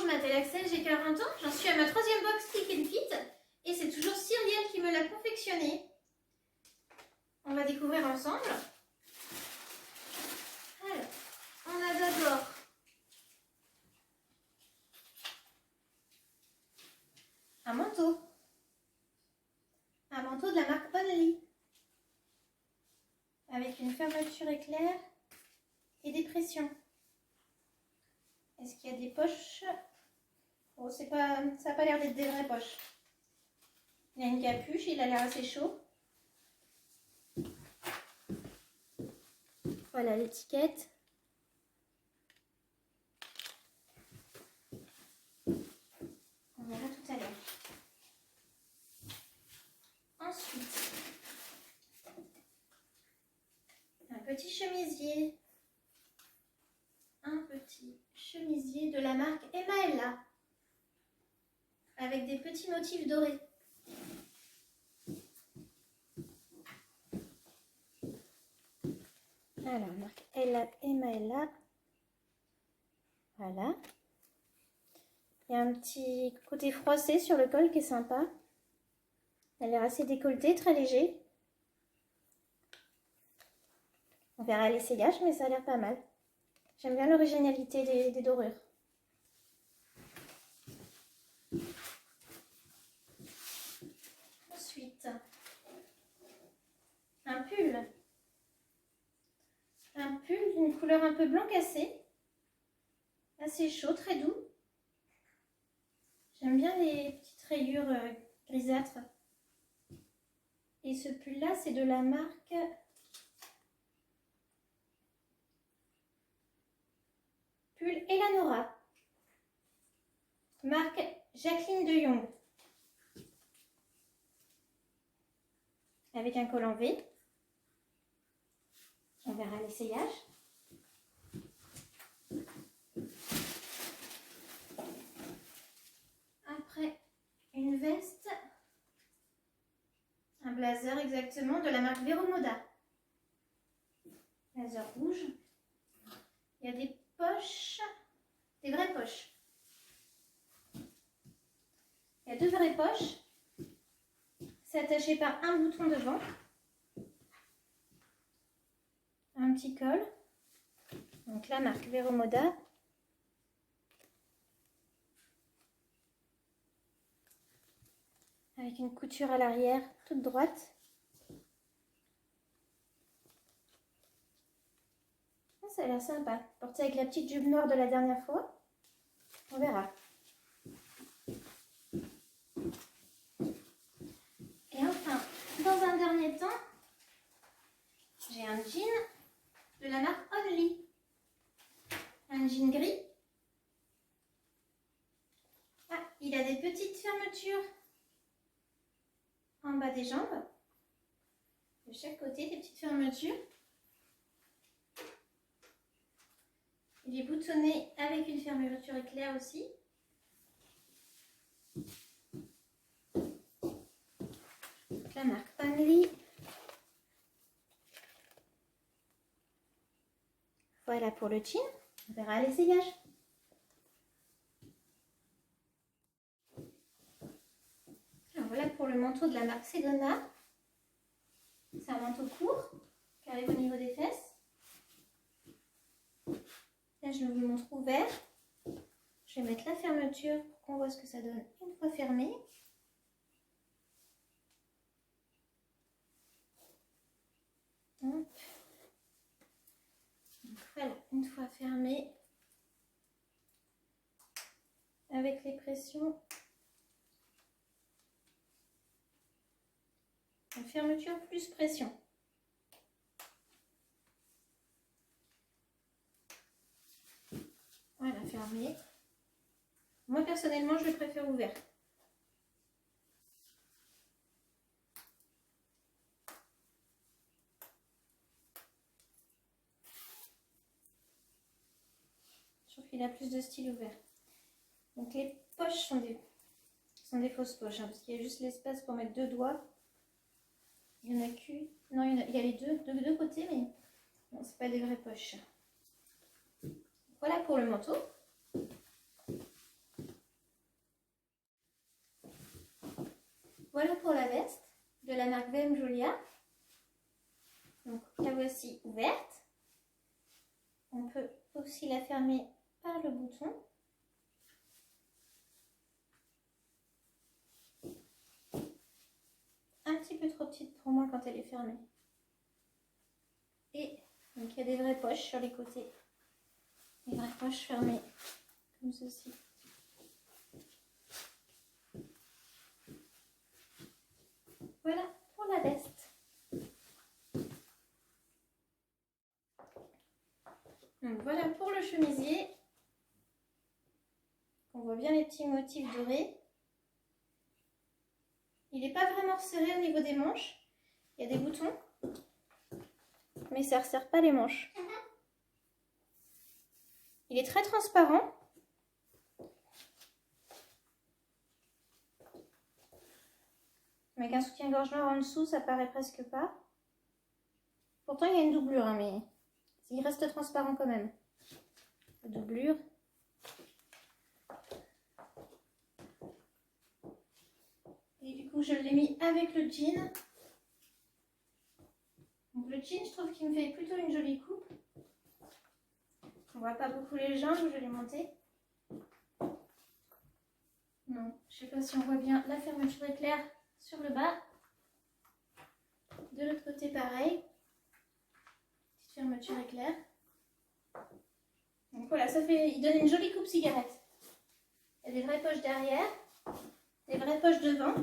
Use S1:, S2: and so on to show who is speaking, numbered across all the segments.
S1: m'appelle Axel, j'ai 40 ans, j'en suis à ma 3e box Click and Fit et c'est toujours Cyrielle qui me l'a confectionné. On va découvrir ensemble. Alors, on a d'abord un manteau de la marque Only avec une fermeture éclair et des pressions. Est-ce qu'il y a des poches? Oh, ça n'a pas l'air d'être des vraies poches. Il a une capuche, il a l'air assez chaud. Voilà l'étiquette. On verra tout à l'heure. Ensuite, un petit chemisier. Un petit chemisier de la marque Emaella avec des petits motifs dorés. Alors, marque Emaella. Voilà. Il y a un petit côté froissé sur le col qui est sympa. Elle a l'air assez décolletée, très léger. On verra l'essayage, mais ça a l'air pas mal. J'aime bien l'originalité des dorures. Ensuite, un pull. Un pull d'une couleur un peu blanc cassé. Assez chaud, très doux. J'aime bien les petites rayures grisâtres. Et ce pull-là, c'est de la marque Pull Elanora. Marque Jacqueline de Jong. Avec un col en V. On verra l'essayage. Après, une veste. Un blazer exactement de la marque Vero Moda. Blazer rouge. Il y a des poches, des vraies poches. Il y a 2 vraies poches. C'est attaché par un bouton devant. Un petit col. Donc la marque Vero Moda. Avec une couture à l'arrière toute droite. Ça a l'air sympa. Porté avec la petite jupe noire de la dernière fois. On verra. Et enfin, dans un dernier temps, j'ai un jean de la marque Only. Un jean gris. Ah, il a des petites fermetures en bas des jambes. De chaque côté, des petites fermetures. Il est boutonné avec une fermeture éclair aussi. La marque Only. Voilà pour le jean. On verra l'essayage. Alors voilà pour le manteau de la marque Sedona. C'est un manteau court qui arrive au niveau des fesses. Là, je vous le montre ouvert. Je vais mettre la fermeture pour qu'on voit ce que ça donne une fois fermé. Hop. Donc voilà, une fois fermé, avec les pressions, la fermeture plus pression. Voilà, fermé. Moi personnellement, je le préfère ouvert. Je trouve qu'il a plus de style ouvert. Donc les poches sont des fausses poches, hein, parce qu'il y a juste l'espace pour mettre 2 doigts. Il y en a qu'une. Non, il y a les deux côtés, mais non, c'est pas des vraies poches. Voilà pour le manteau. Julia. Donc la voici ouverte. On peut aussi la fermer par le bouton. Un petit peu trop petite pour moi quand elle est fermée. Et donc il y a des vraies poches sur les côtés. Des vraies poches fermées comme ceci. Voilà pour la veste. Donc voilà pour le chemisier. On voit bien les petits motifs dorés. Il n'est pas vraiment serré au niveau des manches. Il y a des boutons, mais ça ne resserre pas les manches. Il est très transparent. Avec un soutien-gorge noir en dessous, ça paraît presque pas. Pourtant, il y a une doublure, hein, mais il reste transparent quand même. La doublure. Et du coup, je l'ai mis avec le jean. Donc le jean, je trouve qu'il me fait plutôt une jolie coupe. On voit pas beaucoup les jambes, je l'ai monté. Non, je sais pas si on voit bien, la fermeture est claire sur le bas. De l'autre côté, pareil. Petite fermeture éclair. Donc voilà, ça fait, il donne une jolie coupe cigarette. Il y a des vraies poches derrière, des vraies poches devant,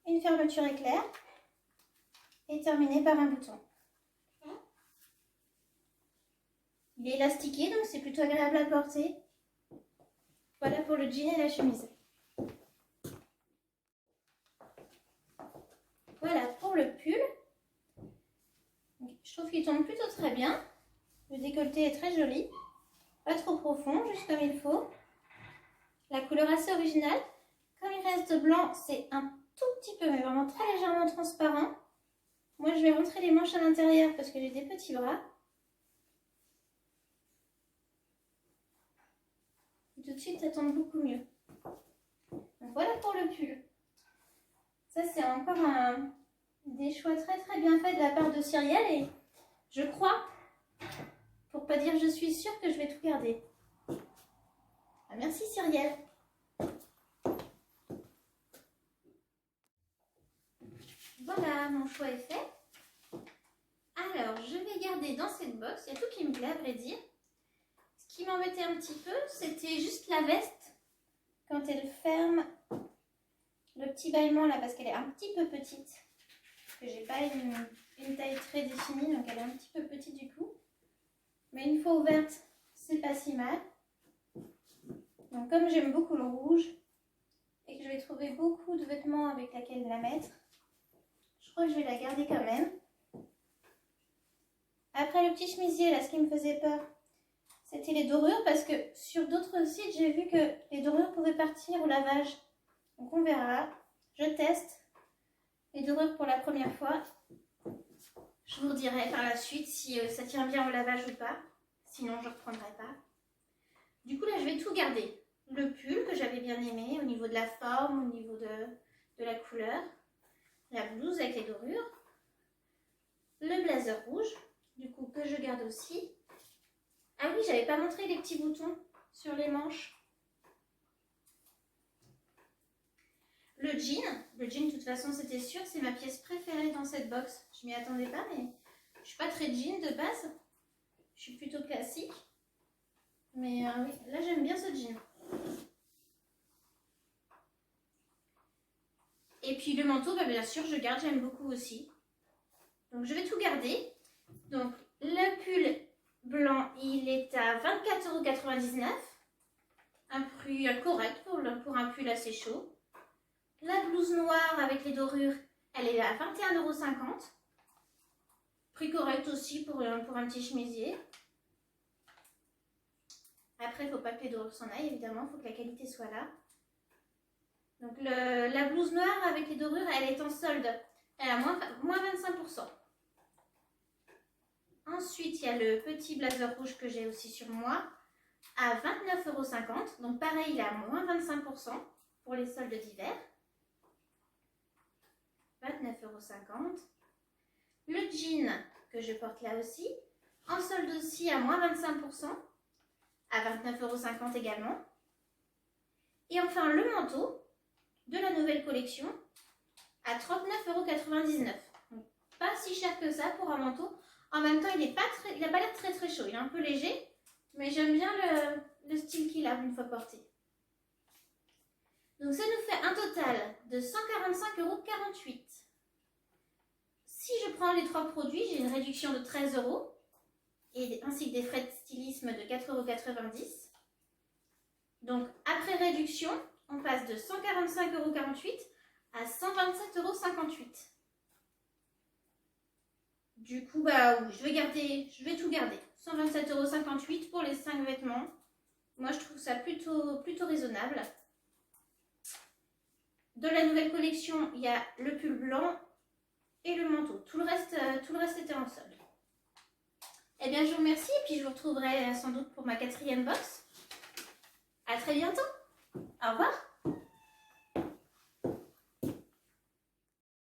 S1: une fermeture éclair et terminé par un bouton. Il est élastiqué, donc c'est plutôt agréable à porter. Voilà pour le jean et la chemise. Voilà pour le pull. Je trouve qu'il tombe plutôt très bien. Le décolleté est très joli. Pas trop profond, juste comme il faut. La couleur assez originale. Comme il reste blanc, c'est un tout petit peu, mais vraiment très légèrement transparent. Moi, je vais montrer les manches à l'intérieur parce que j'ai des petits bras. Et tout de suite, ça tombe beaucoup mieux. Donc voilà pour le pull. Ça, c'est encore des choix très très bien faits de la part de Cyrielle et je crois, pour pas dire je suis sûre, que je vais tout garder. Ah, merci Cyrielle. Voilà, mon choix est fait. Alors, je vais garder dans cette box, il y a tout qui me plaît à vrai dire. Ce qui m'embêtait un petit peu, c'était juste la veste. Quand elle ferme le petit bâillement là, parce qu'elle est un petit peu petite. Parce que j'ai pas une taille très définie, donc elle est un petit peu petite du coup. Mais une fois ouverte, c'est pas si mal. Donc comme j'aime beaucoup le rouge, et que je vais trouver beaucoup de vêtements avec lesquels la mettre, je crois que je vais la garder quand même. Après le petit chemisier, là, ce qui me faisait peur, c'était les dorures, parce que sur d'autres sites, j'ai vu que les dorures pouvaient partir au lavage. Donc on verra. Je teste les dorures pour la première fois. Je vous dirai par la suite si ça tient bien au lavage ou pas. Sinon, je ne reprendrai pas. Du coup, là, je vais tout garder. Le pull que j'avais bien aimé au niveau de la forme, au niveau de la couleur. La blouse avec les dorures. Le blazer rouge, du coup, que je garde aussi. Ah oui, j'avais pas montré les petits boutons sur les manches. Le jean, de toute façon, c'était sûr, c'est ma pièce préférée dans cette box. Je m'y attendais pas, mais je suis pas très jean de base. Je suis plutôt classique. Mais oui, là, j'aime bien ce jean. Et puis le manteau, bah, bien sûr, je garde, j'aime beaucoup aussi. Donc, je vais tout garder. Donc, le pull blanc, il est à 24,99 €. Un prix correct pour un pull assez chaud. La blouse noire avec les dorures, elle est à 21,50 €. Prix correct aussi pour un petit chemisier. Après, il ne faut pas que les dorures s'en aillent, évidemment, il faut que la qualité soit là. Donc la blouse noire avec les dorures, elle est en solde. Elle a moins 25%. Ensuite, il y a le petit blazer rouge que j'ai aussi sur moi à 29,50 €. Donc pareil, il est à moins 25% pour les soldes d'hiver. 29,50 €. Le jean que je porte là aussi, en solde aussi à moins 25%, à 29,50 € également. Et enfin le manteau de la nouvelle collection à 39,99 €. Donc, pas si cher que ça pour un manteau. En même temps, il n'a pas l'air très chaud. Il est un peu léger, mais j'aime bien le style qu'il a une fois porté. Donc ça nous fait un total de 145,48 €. Si je prends les 3 produits, j'ai une réduction de 13 € ainsi que des frais de stylisme de 4,90 €. Donc après réduction, on passe de 145,48 € à 127,58 €. Du coup, bah oui, je vais tout garder. 127,58 € pour les 5 vêtements. Moi, je trouve ça plutôt raisonnable. Dans la nouvelle collection, il y a le pull blanc et le manteau. Tout le reste était en solde. Eh bien, je vous remercie et puis je vous retrouverai sans doute pour ma 4e box. À très bientôt. Au revoir.